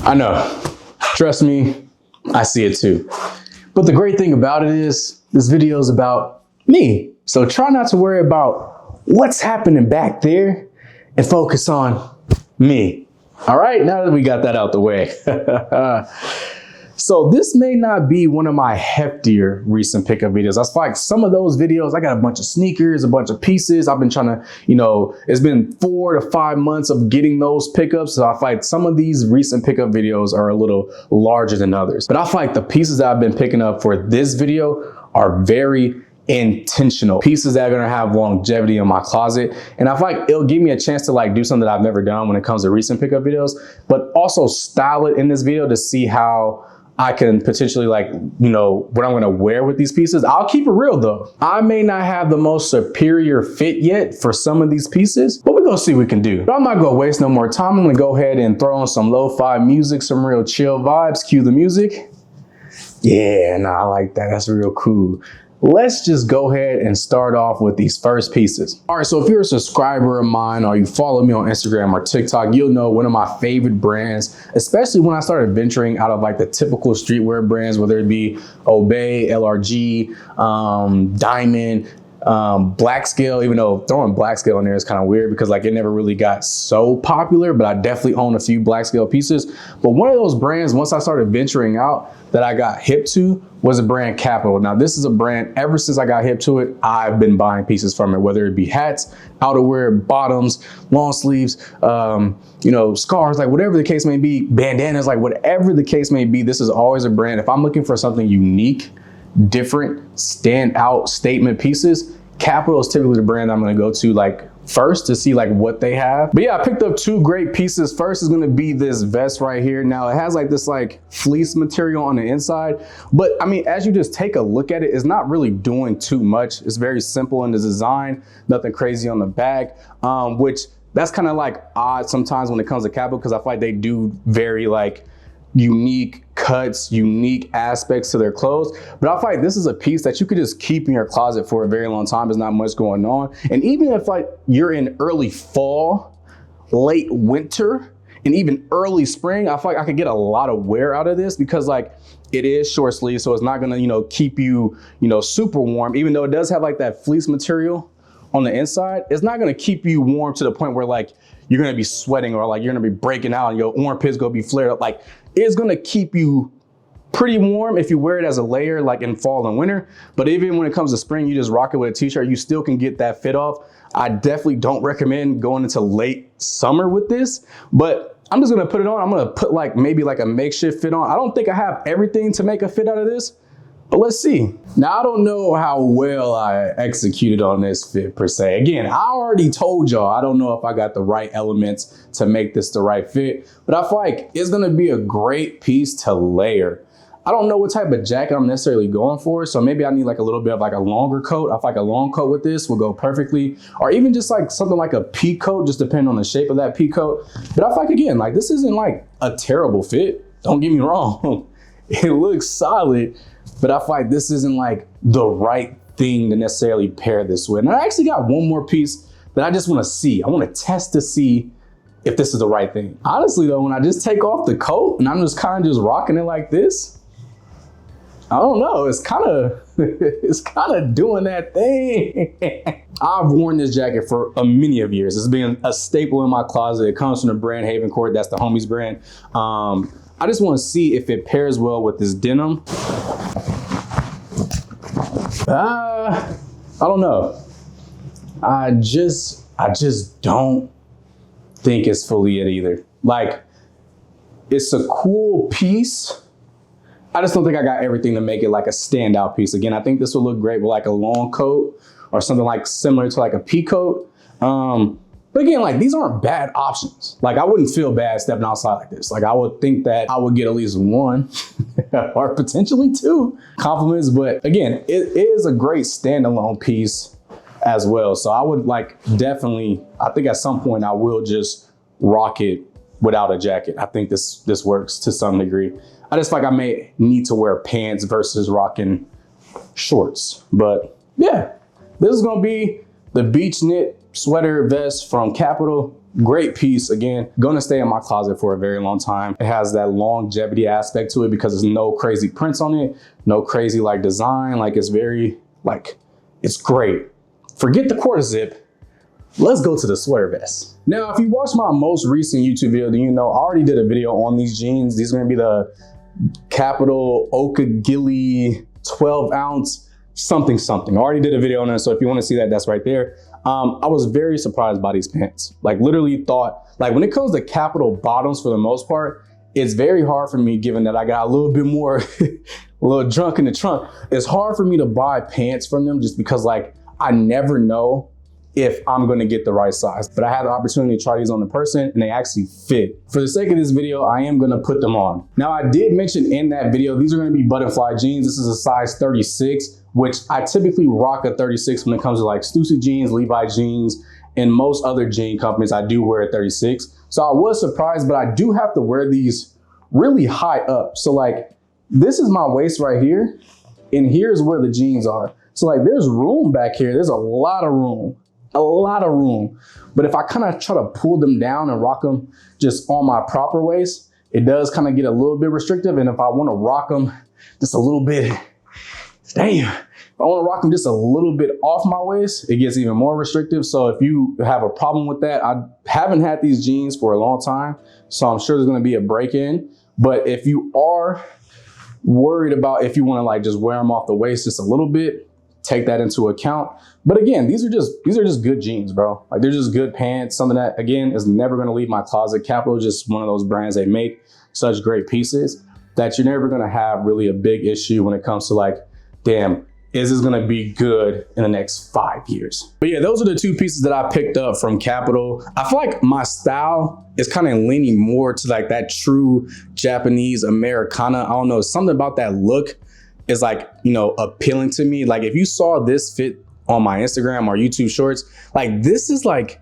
I know, trust me, I see it too. But the great thing about it is this video is about me. So try not to worry about what's happening back there and focus on me. All right, now that we got that out the way. So this may not be one of my heftier recent pickup videos. I feel like some of those videos, I got a bunch of sneakers, a bunch of pieces. I've been trying to, it's been 4 to 5 months of getting those pickups. So I feel like some of these recent pickup videos are a little larger than others. But I feel like the pieces that I've been picking up for this video are very intentional pieces that are going to have longevity in my closet. And I feel like it'll give me a chance to like do something that I've never done when it comes to recent pickup videos, but also style it in this video to see how I can potentially what I'm gonna wear with these pieces. I'll keep it real though. I may not have the most superior fit yet for some of these pieces, but we're gonna see what we can do. But I'm not gonna waste no more time. I'm gonna go ahead and throw on some lo-fi music, some real chill vibes. Cue the music. Yeah, I like that. That's real cool. Let's just go ahead and start off with these first pieces. All right, so if you're a subscriber of mine or you follow me on Instagram or TikTok, you'll know one of my favorite brands, especially when I started venturing out of like the typical streetwear brands, whether it be Obey, LRG, Diamond, Black Scale, even though throwing Black Scale in there is kind of weird because like it never really got so popular, but I definitely own a few Black Scale pieces. But one of those brands, once I started venturing out, that I got hip to was a brand Kapital. Now this is a brand, ever since I got hip to it, I've been buying pieces from it, whether it be hats, outerwear, bottoms, long sleeves, scarves, like whatever the case may be, bandanas, like whatever the case may be, this is always a brand. If I'm looking for something unique, different, stand out statement pieces, Kapital is typically the brand I'm gonna go to like first to see like what they have. But yeah, I picked up 2 great pieces. First is gonna be this vest right here. Now it has like this like fleece material on the inside, but I mean, as you just take a look at it, it's not really doing too much. It's very simple in the design, nothing crazy on the back, which that's kind of like odd sometimes when it comes to Kapital because I feel like they do very like unique cuts, unique aspects to their clothes. But I feel like this is a piece that you could just keep in your closet for a very long time. There's not much going on. And even if like you're in early fall, late winter, and even early spring, I feel like I could get a lot of wear out of this because like it is short sleeve. So it's not gonna, keep you, super warm, even though it does have like that fleece material on the inside. It's not gonna keep you warm to the point where like you're gonna be sweating or like you're gonna be breaking out and your armpits gonna be flared up. Like it's gonna keep you pretty warm if you wear it as a layer like in fall and winter. But even when it comes to spring, you just rock it with a t-shirt, you still can get that fit off. I definitely don't recommend going into late summer with this, but I'm just gonna put it on. I'm gonna put like maybe like a makeshift fit on. I don't think I have everything to make a fit out of this, but let's see. Now, I don't know how well I executed on this fit per se. Again, I already told y'all, I don't know if I got the right elements to make this the right fit, but I feel like it's gonna be a great piece to layer. I don't know what type of jacket I'm necessarily going for, so maybe I need like a little bit of like a longer coat. I feel like a long coat with this will go perfectly, or even just like something like a pea coat, just depending on the shape of that pea coat. But I feel like, again, like this isn't like a terrible fit. Don't get me wrong. It looks solid, but I feel like this isn't like the right thing to necessarily pair this with. And I actually got one more piece that I just want to see. I want to test to see if this is the right thing. Honestly though, when I just take off the coat and I'm just kind of just rocking it like this, I don't know, it's kind of doing that thing. I've worn this jacket for many of years. It's been a staple in my closet. It comes from the brand Haven Court. That's the homies brand. I just want to see if it pairs well with this denim. I don't know. I just don't think it's fully it either. Like, it's a cool piece. I just don't think I got everything to make it like a standout piece. Again, I think this will look great with like a long coat or something like similar to like a pea coat. But again, like these aren't bad options. Like I wouldn't feel bad stepping outside like this. Like I would think that I would get at least 1 or potentially 2 compliments. But again, it is a great standalone piece as well. So I would like definitely, I think at some point I will just rock it without a jacket. I think this works to some degree. I just feel like I may need to wear pants versus rocking shorts. But yeah, this is gonna be the beach knit sweater vest from Kapital. Great piece. Again, gonna stay in my closet for a very long time. It has that longevity aspect to it because there's no crazy prints on it, no crazy like design. Like it's very, like, it's great. Forget the quarter zip. Let's go to the sweater vest. Now, if you watched my most recent YouTube video, then you know I already did a video on these jeans. These are gonna be the Kapital Okagili 12 ounce something. I already did a video on it, so if you wanna see that, that's right there. I was very surprised by these pants. Like literally thought, like when it comes to Kapital bottoms for the most part, it's very hard for me given that I got a little bit more, a little drunk in the trunk. It's hard for me to buy pants from them just because like, I never know if I'm gonna get the right size. But I had the opportunity to try these on the person and they actually fit. For the sake of this video, I am gonna put them on. Now I did mention in that video, these are gonna be butterfly jeans. This is a size 36, which I typically rock a 36 when it comes to like Stussy jeans, Levi jeans, and most other jean companies, I do wear a 36. So I was surprised, but I do have to wear these really high up. So like, this is my waist right here, and here's where the jeans are. So like, there's room back here. There's a lot of room. But if I kind of try to pull them down and rock them just on my proper waist, it does kind of get a little bit restrictive. And if I want to rock them just a little bit, damn, if I want to rock them just a little bit off my waist, it gets even more restrictive. So if you have a problem with that, I haven't had these jeans for a long time, so I'm sure there's going to be a break-in. But if you are worried about if you want to like just wear them off the waist just a little bit, take that into account. But again, these are just good jeans, bro. Like they're just good pants. Something that again is never going to leave my closet. Kapital is just one of those brands. They make such great pieces that you're never going to have really a big issue when it comes to like, damn, is this gonna be good in the next 5 years? But yeah, those are the two pieces that I picked up from Kapital. I feel like my style is kind of leaning more to like that true Japanese Americana. I don't know, something about that look is like, you know, appealing to me. Like if you saw this fit on my Instagram or YouTube shorts, like this is like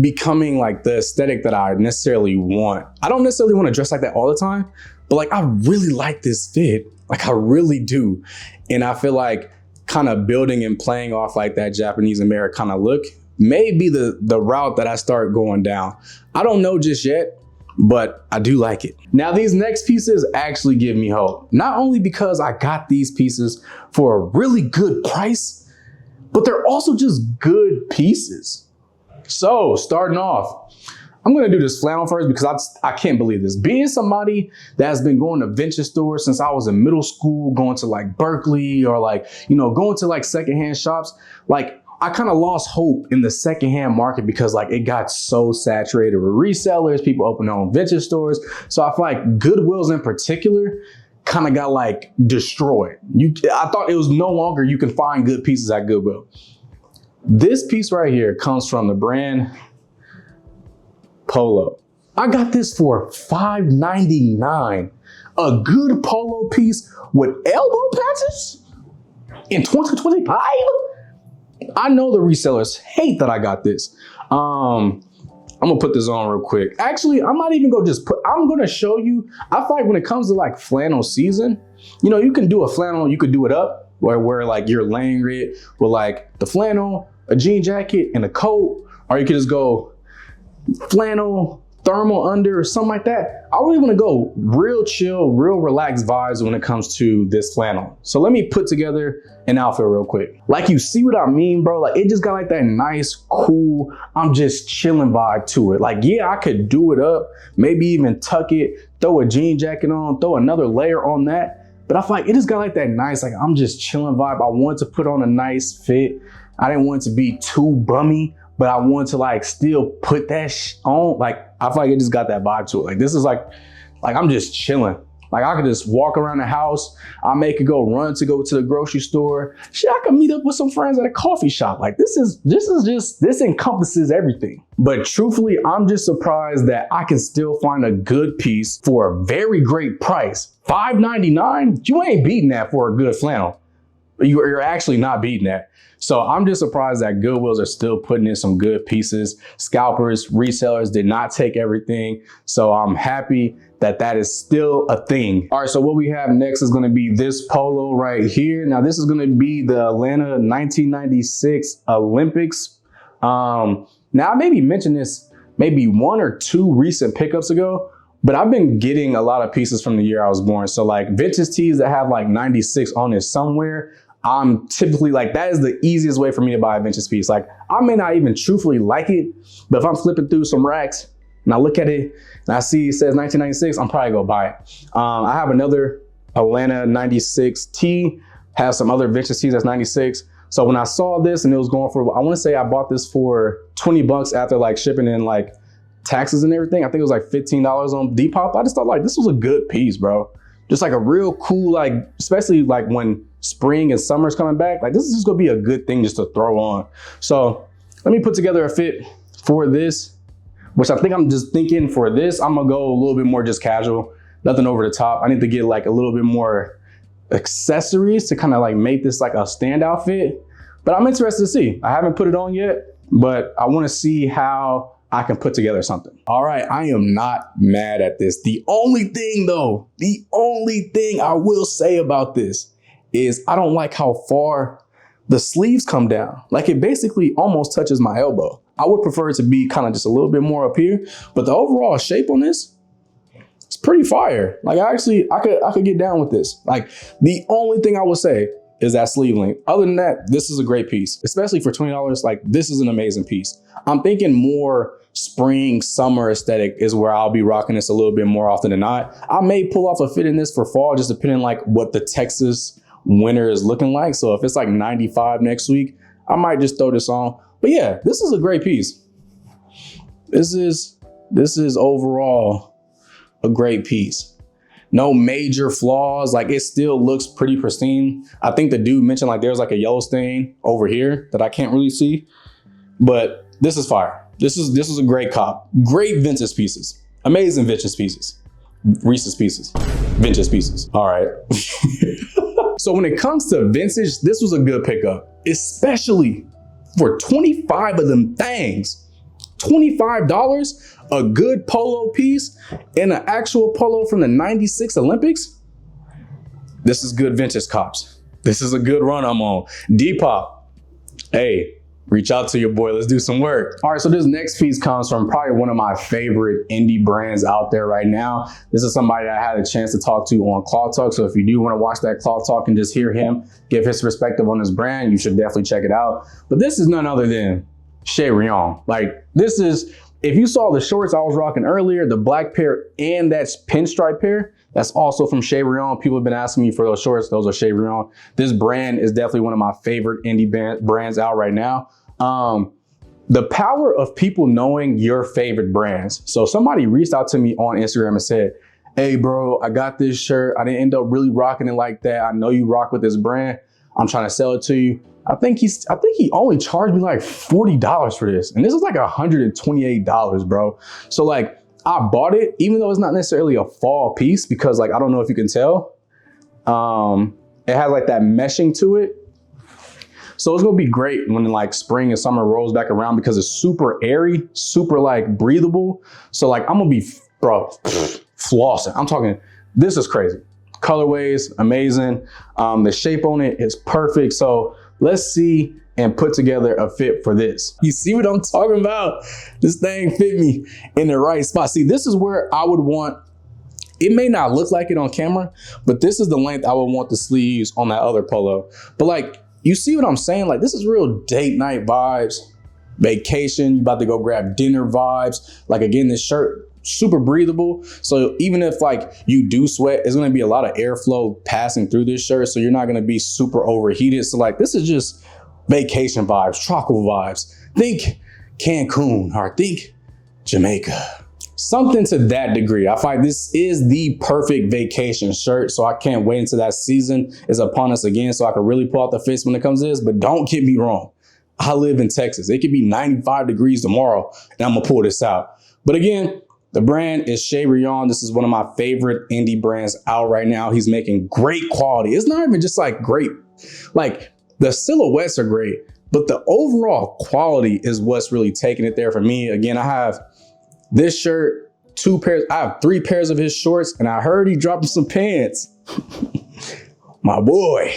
becoming like the aesthetic that I necessarily want. I don't necessarily want to dress like that all the time, but like I really like this fit. Like I really do. And I feel like kind of building and playing off like that Japanese Americana look may be the route that I start going down. I don't know just yet, but I do like it. Now these next pieces actually give me hope. Not only because I got these pieces for a really good price, but they're also just good pieces. So starting off, I'm gonna do this flannel first because I can't believe this. Being somebody that has been going to vintage stores since I was in middle school, going to like Berkeley or like, you know, going to like secondhand shops, like I kind of lost hope in the secondhand market because like it got so saturated with resellers, people open their own vintage stores. So I feel like Goodwills in particular kind of got like destroyed. I thought it was no longer you can find good pieces at Goodwill. This piece right here comes from the brand Polo. I got this for $5.99. A good polo piece with elbow patches in 2025? I know the resellers hate that I got this. I'm gonna put this on real quick. Actually, I'm not even gonna I'm gonna show you. I feel like when it comes to like flannel season, you know, you can do a flannel, you could do it up where like you're layering it with like the flannel, a jean jacket and a coat, or you could just go flannel, thermal under, or something like that. I really want to go real chill, real relaxed vibes when it comes to this flannel. So let me put together an outfit real quick. Like you see what I mean, bro? Like it just got like that nice, cool, I'm just chilling vibe to it. Like, yeah, I could do it up, maybe even tuck it, throw a jean jacket on, throw another layer on that. But I feel like it just got like that nice, like I'm just chilling vibe. I wanted to put on a nice fit. I didn't want it to be too bummy, but I wanted to like still put that on. Like, I feel like it just got that vibe to it. Like this is like I'm just chilling. Like I could just walk around the house. I make it go run to go to the grocery store. Shit, I could meet up with some friends at a coffee shop. Like this encompasses everything. But truthfully, I'm just surprised that I can still find a good piece for a very great price. $5.99? You ain't beating that for a good flannel. You're actually not beating that. So I'm just surprised that Goodwills are still putting in some good pieces. Scalpers, resellers did not take everything. So I'm happy that that is still a thing. All right, so what we have next is gonna be this polo right here. Now this is gonna be the Atlanta 1996 Olympics Now I maybe mentioned this maybe 1 or 2 recent pickups ago, but I've been getting a lot of pieces from the year I was born. So like vintage tees that have like 96 on it somewhere, I'm typically like, that is the easiest way for me to buy a vintage piece. Like I may not even truthfully like it, but if I'm flipping through some racks and I look at it and I see it says 1996, I'm probably gonna buy it. I have another Atlanta 96 tee, have some other vintage tees that's 96. So when I saw this and it was going for, I wanna say I bought this for 20 bucks after like shipping in like taxes and everything. I think it was like $15 on Depop. I just thought like, this was a good piece, bro. Just like a real cool, like, especially like when spring and summer's coming back, like this is just gonna be a good thing just to throw on. So let me put together a fit for this, which I think I'm just thinking for this, I'm gonna go a little bit more just casual, nothing over the top. I need to get like a little bit more accessories to kind of like make this like a standout fit, but I'm interested to see. I haven't put it on yet, but I wanna see how I can put together something. All right, I am not mad at this. The only thing though, the only thing I will say about this is I don't like how far the sleeves come down. Like it basically almost touches my elbow. I would prefer it to be kind of just a little bit more up here, but the overall shape on this, it's pretty fire. Like I could get down with this. Like the only thing I would say is that sleeve length. Other than that, this is a great piece, especially for $20. Like this is an amazing piece. I'm thinking more spring, summer aesthetic is where I'll be rocking this a little bit more often than not. I may pull off a fit in this for fall, just depending like what the Texas winter is looking like. So if it's like 95 next week, I might just throw this on. But yeah, this is a great piece. This is overall a great piece. No major flaws. Like it still looks pretty pristine. I think the dude mentioned like there's like a yellow stain over here that I can't really see, but this is fire. This is a great cop. Great vintage pieces. Amazing vintage pieces. Reese's pieces. Vintage pieces. All right. So when it comes to vintage, this was a good pickup, especially for 25 of them things. $25, a good polo piece and an actual polo from the 96 Olympics. This is good vintage cops. This is a good run I'm on. Depop, hey, reach out to your boy, let's do some work. All right, so this next piece comes from probably one of my favorite indie brands out there right now. This is somebody that I had a chance to talk to on Cloth Talk. So if you do want to watch that Cloth Talk and just hear him give his perspective on this brand, you should definitely check it out. But this is none other than Shay Rion. Like this is, if you saw the shorts I was rocking earlier, the black pair and that pinstripe pair, that's also from Shay Rion. People have been asking me for those shorts. Those are Shay Rion. This brand is definitely one of my favorite indie brands out right now. The power of people knowing your favorite brands. So somebody reached out to me on Instagram and said, hey bro, I got this shirt. I didn't end up really rocking it like that. I know you rock with this brand. I'm trying to sell it to you. I think he only charged me like $40 for this. And this is like $128, bro. So like I bought it, even though it's not necessarily a fall piece, because like, I don't know if you can tell, it has like that meshing to it. So it's gonna be great when like spring and summer rolls back around because it's super airy, super like breathable. So like I'm gonna be, bro, flossing. I'm talking, this is crazy. Colorways, amazing. The shape on it is perfect. So let's see and put together a fit for this. You see what I'm talking about? This thing fit me in the right spot. See, this is where I would want, it may not look like it on camera, but this is the length I would want the sleeves on that other polo. But like, you see what I'm saying? Like this is real date night vibes, vacation, you about to go grab dinner vibes. Like again, this shirt, super breathable. So even if like you do sweat, it's gonna be a lot of airflow passing through this shirt. So you're not gonna be super overheated. So like, this is just vacation vibes, tropical vibes. Think Cancun or think Jamaica. Something to that degree. I find this is the perfect vacation shirt. So I can't wait until that season is upon us again so I can really pull out the fits when it comes to this. But don't get me wrong. I live in Texas. It could be 95 degrees tomorrow and I'm gonna pull this out. But again, the brand is Shay Rion. This is one of my favorite indie brands out right now. He's making great quality. It's not even just like great. Like the silhouettes are great, but the overall quality is what's really taking it there for me. Again, I have this shirt, 2 pairs, I have 3 pairs of his shorts, and I heard he dropped some pants. My boy,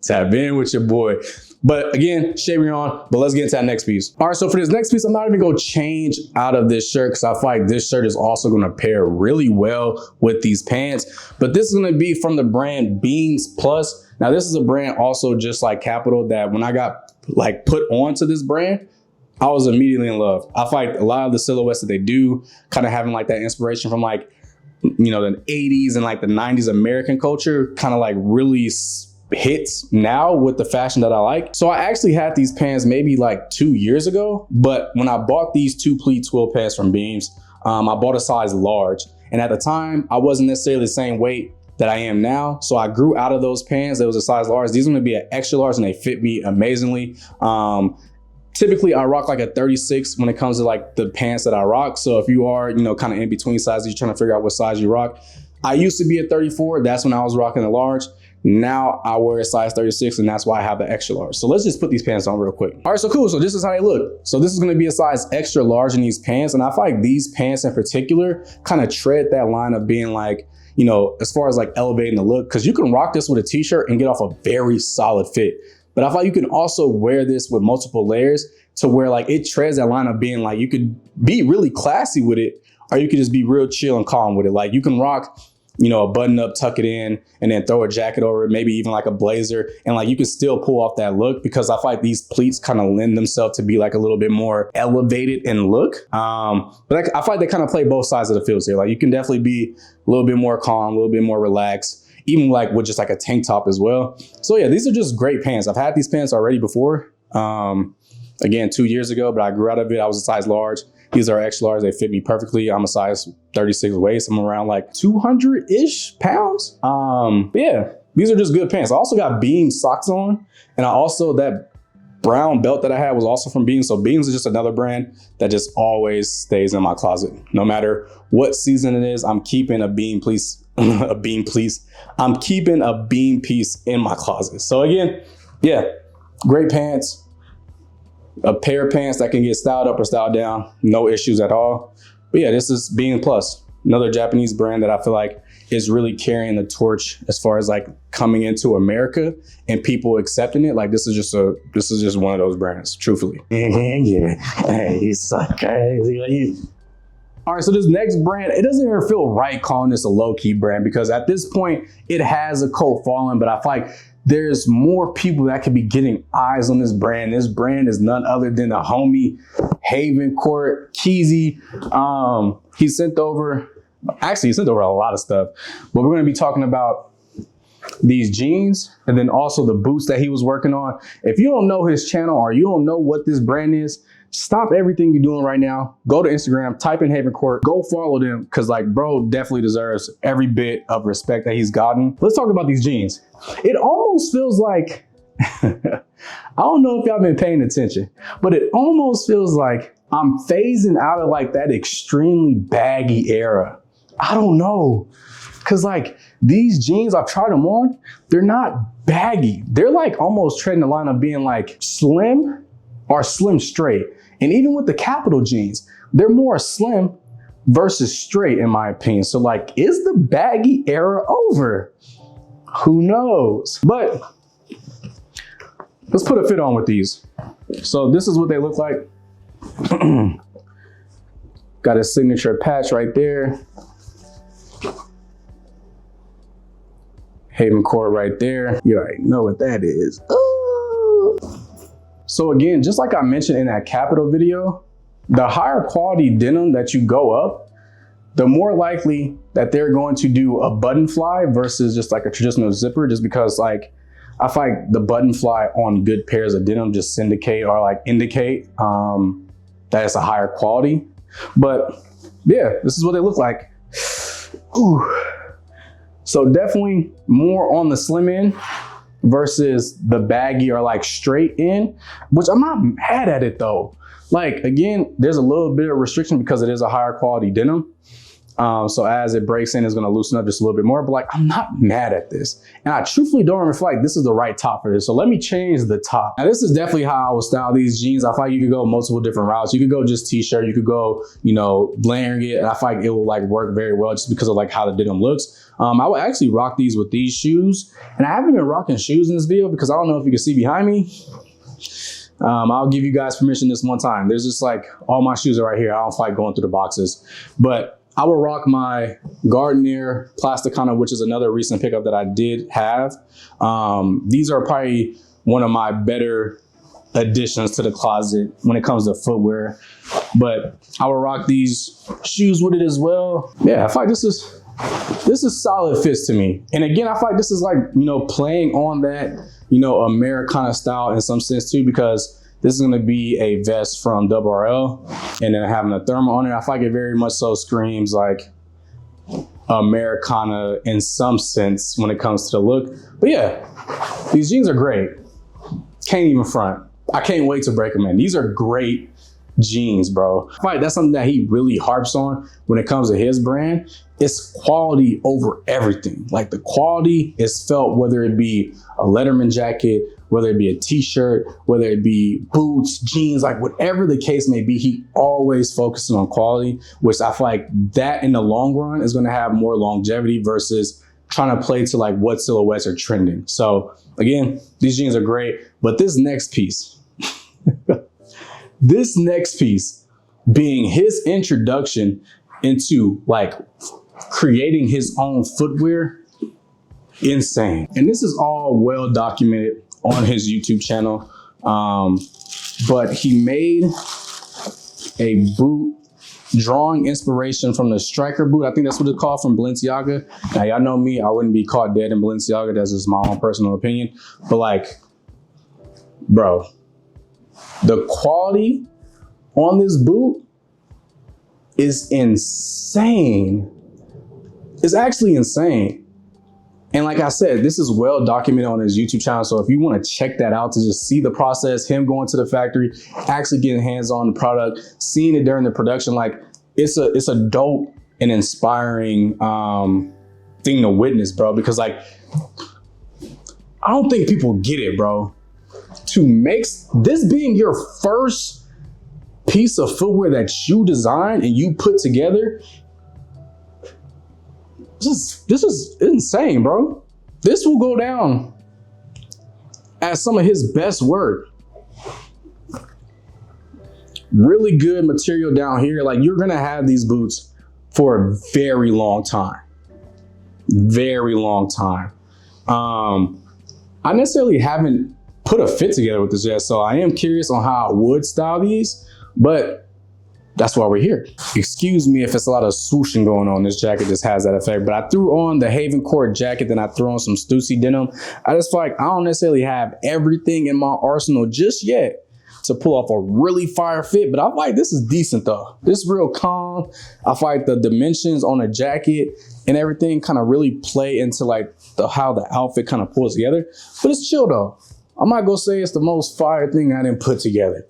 tap in with your boy. But again, Shay Rion, but let's get into that next piece. All right, so for this next piece, I'm not even gonna change out of this shirt because I feel like this shirt is also gonna pair really well with these pants. But this is gonna be from the brand Beams Plus. Now this is a brand also just like Kapital that when I got like put onto this brand, I was immediately in love. I feel like a lot of the silhouettes that they do kind of having like that inspiration from like, you know, the 80s and like the 90s American culture kind of like really hits now with the fashion that I like. So I actually had these pants maybe like 2 years ago, but when I bought these two pleat twill pants from Beams, I bought a size large. And at the time, I wasn't necessarily the same weight that I am now. So I grew out of those pants. That was a size large. These are gonna be an extra large and they fit me amazingly. Typically I rock like a 36 when it comes to like the pants that I rock. So if you are, you know, kind of in between sizes, you're trying to figure out what size you rock. I used to be a 34. That's when I was rocking a large. Now I wear a size 36 and that's why I have the extra large. So let's just put these pants on real quick. All right, so cool. So this is how they look. So this is gonna be a size extra large in these pants. And I feel like these pants in particular kind of tread that line of being like, you know, as far as like elevating the look, because you can rock this with a t-shirt and get off a very solid fit. But I thought you can also wear this with multiple layers to where like it treads that line of being like, you could be really classy with it, or you could just be real chill and calm with it. Like you can rock, you know, a button up, tuck it in, and then throw a jacket over it, maybe even like a blazer. And like you can still pull off that look because I feel like these pleats kind of lend themselves to be like a little bit more elevated in look. But I feel like they kind of play both sides of the fields here. Like you can definitely be a little bit more calm, a little bit more relaxed, even like with just like a tank top as well. So yeah, these are just great pants. I've had these pants already before. Again, 2 years ago, but I grew out of it. I was a size large. These are extra large. They fit me perfectly. I'm a size 36 waist. I'm around like 200-ish pounds. But yeah, these are just good pants. I also got Beams socks on. And I also, that brown belt that I had was also from Beams. So Beams is just another brand that just always stays in my closet. No matter what season it is, I'm keeping a beam piece, I'm keeping a beam piece in my closet. So again, yeah, great pants. A pair of pants that can get styled up or styled down, no issues at all. But yeah, this is Beams Plus, another Japanese brand that I feel like is really carrying the torch as far as like coming into America and people accepting it. Like this is just one of those brands, truthfully. Yeah. Hey, you suck. Hey, all right, so this next brand, it doesn't even feel right calling this a low-key brand because at this point it has a cult following, but I feel like there's more people that could be getting eyes on this brand. This brand is none other than the homie Haven Court Keezy. He sent over a lot of stuff, but we're gonna be talking about these jeans and then also the boots that he was working on. If you don't know his channel or you don't know what this brand is, stop everything you're doing right now. Go to Instagram, type in Haven Court, go follow them because like bro definitely deserves every bit of respect that he's gotten. Let's talk about these jeans. It almost feels like, I don't know if y'all been paying attention, but it almost feels like I'm phasing out of like that extremely baggy era. I don't know. Cause like these jeans, I've tried them on, they're not baggy. They're like almost treading the line of being like slim or slim straight. And even with the Kapital jeans, they're more slim versus straight in my opinion. So like, is the baggy era over? Who knows? But let's put a fit on with these. So this is what they look like. Got a signature patch right there. Haven Court right there. You already know what that is. Ooh. So again, just like I mentioned in that Kapital video, the higher quality denim that you go up, the more likely that they're going to do a button fly versus just like a traditional zipper, just because like, I feel like the button fly on good pairs of denim just indicate that it's a higher quality. But yeah, this is what they look like. Ooh. So definitely more on the slim end versus the baggy or like straight end, which I'm not mad at it though. Like again, there's a little bit of restriction because it is a higher quality denim. So as it breaks in, it's gonna loosen up just a little bit more, but like, I'm not mad at this. And I truthfully don't even feel like this is the right top for this. So let me change the top. Now this is definitely how I would style these jeans. I feel like you could go multiple different routes. You could go just t-shirt, you could go, you know, layering it. And I feel like it will like work very well just because of like how the denim looks. I would actually rock these with these shoes. And I haven't been rocking shoes in this video because I don't know if you can see behind me. I'll give you guys permission this one time. There's just like, all my shoes are right here. I don't like going through the boxes, but I will rock my Gardner Plasticana, which is another recent pickup that I did have. These are probably one of my better additions to the closet when it comes to footwear, but I will rock these shoes with it as well. Yeah, I feel like this is solid fits to me. And again, I feel like this is like, you know, playing on that, you know, Americana style in some sense too, because this is gonna be a vest from WRL, and then having a thermal on it, I feel like it very much so screams like Americana in some sense when it comes to the look. But yeah, these jeans are great. Can't even front. I can't wait to break them in. These are great jeans, bro. I feel like that's something that he really harps on when it comes to his brand. It's quality over everything. Like the quality is felt, whether it be a Letterman jacket, whether it be a t-shirt, whether it be boots, jeans, like whatever the case may be, he always focuses on quality, which I feel like that in the long run is going to have more longevity versus trying to play to like what silhouettes are trending. So again, these jeans are great, but this next piece, this next piece being his introduction into like creating his own footwear, insane. And this is all well documented on his YouTube channel. But he made a boot drawing inspiration from the striker boot. I think that's what it's called, from Balenciaga. Now, y'all know me, I wouldn't be caught dead in Balenciaga. That's just my own personal opinion. But like, bro, the quality on this boot is insane. It's actually insane. And like I said, this is well documented on his YouTube channel. So if you want to check that out to just see the process, him going to the factory, actually getting hands on the product, seeing it during the production, like it's a dope and inspiring thing to witness, bro. Because like, I don't think people get it, bro. To make this being your first piece of footwear that you designed and you put together, this is insane, bro. This will go down as some of his best work. Really good material down here. Like, you're gonna have these boots for a very long time. Very long time. I necessarily haven't put a fit together with this yet, so I am curious on how I would style these, but that's why we're here. Excuse me if it's a lot of swooshing going on. This jacket just has that effect, but I threw on the Haven Court jacket, then I threw on some Stussy denim. I just feel like I don't necessarily have everything in my arsenal just yet to pull off a really fire fit, but I feel like this is decent though. This is real calm. I feel like the dimensions on the jacket and everything kind of really play into like how the outfit kind of pulls together, but it's chill though. I'm not gonna say it's the most fire thing I didn't put together.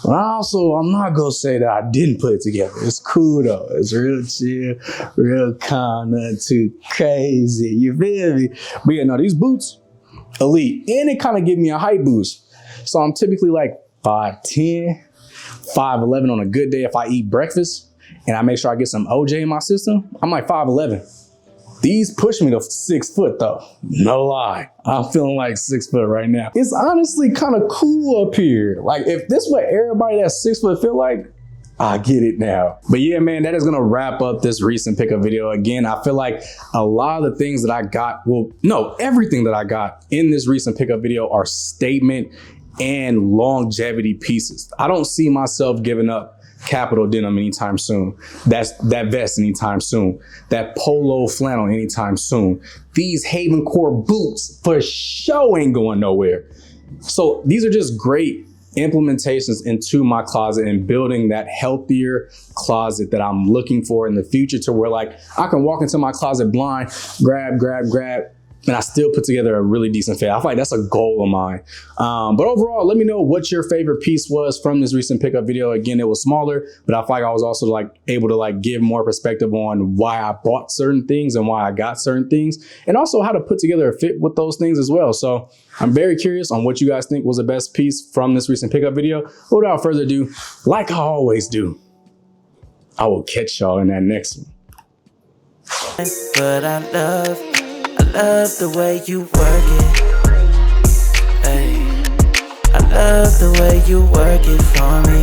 But I'm not gonna say that I didn't put it together. It's cool though. It's real chill, real calm, nothing too crazy. You feel me? But yeah, no, these boots, elite. And it kind of give me a height boost. So I'm typically like 5'10", 5'11" on a good day if I eat breakfast and I make sure I get some OJ in my system. I'm like 5'11". These push me to 6 foot though. No lie. I'm feeling like 6 foot right now. It's honestly kind of cool up here. Like, if this is what everybody that's 6 foot feel like, I get it now. But yeah, man, that is gonna wrap up this recent pickup video. Again, I feel like a lot of the things that I got, well, no, everything that I got in this recent pickup video are statement and longevity pieces. I don't see myself giving up Kapital denim anytime soon. That vest anytime soon. That polo flannel anytime soon. These Haven Court boots for sure ain't going nowhere. So these are just great implementations into my closet and building that healthier closet that I'm looking for in the future, to where like I can walk into my closet blind, grab, and I still put together a really decent fit. I feel like that's a goal of mine. But overall, let me know what your favorite piece was from this recent pickup video. Again, it was smaller, but I feel like I was also like able to like give more perspective on why I bought certain things and why I got certain things, and also how to put together a fit with those things as well. So I'm very curious on what you guys think was the best piece from this recent pickup video. But without further ado, like I always do, I will catch y'all in that next one. But I love the way you work it. Ay, I love the way you work it for me.